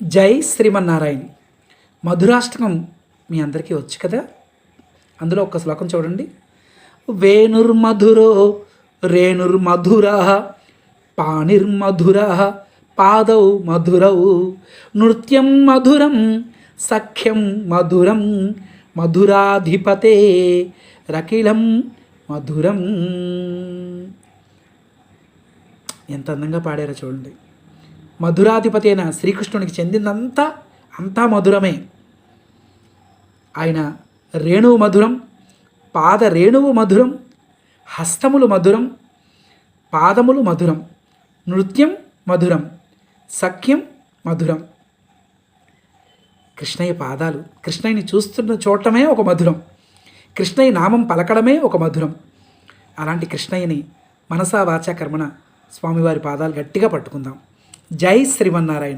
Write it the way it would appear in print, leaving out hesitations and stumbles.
జై శ్రీమన్నారాయణ. మధురాష్టకం మీ అందరికీ వచ్చు కదా. అందులో ఒక్క శ్లోకం చూడండి. వేణుర్మధురో రేణుర్మధుర పాణిర్మధుర పాదౌ మధురౌ నృత్యం మధురం సఖ్యం మధురం మధురాధిపతే రకిలం మధురం. ఎంత అందంగా పాడారో చూడండి. మధురాధిపతి అయిన శ్రీకృష్ణునికి చెందిందంతా అంతా మధురమే. ఆయన రేణువు మధురం, పాద రేణువు మధురం, హస్తములు మధురం, పాదములు మధురం, నృత్యం మధురం, సఖ్యం మధురం. కృష్ణయ్య పాదాలు, కృష్ణయ్యని చూడటమే ఒక మధురం, కృష్ణయ్య నామం పలకడమే ఒక మధురం. అలాంటి కృష్ణయ్యని మనసా వాచా కర్మణ స్వామివారి పాదాలు గట్టిగా పట్టుకుందాం. జై శ్రీమన్నారాయణ.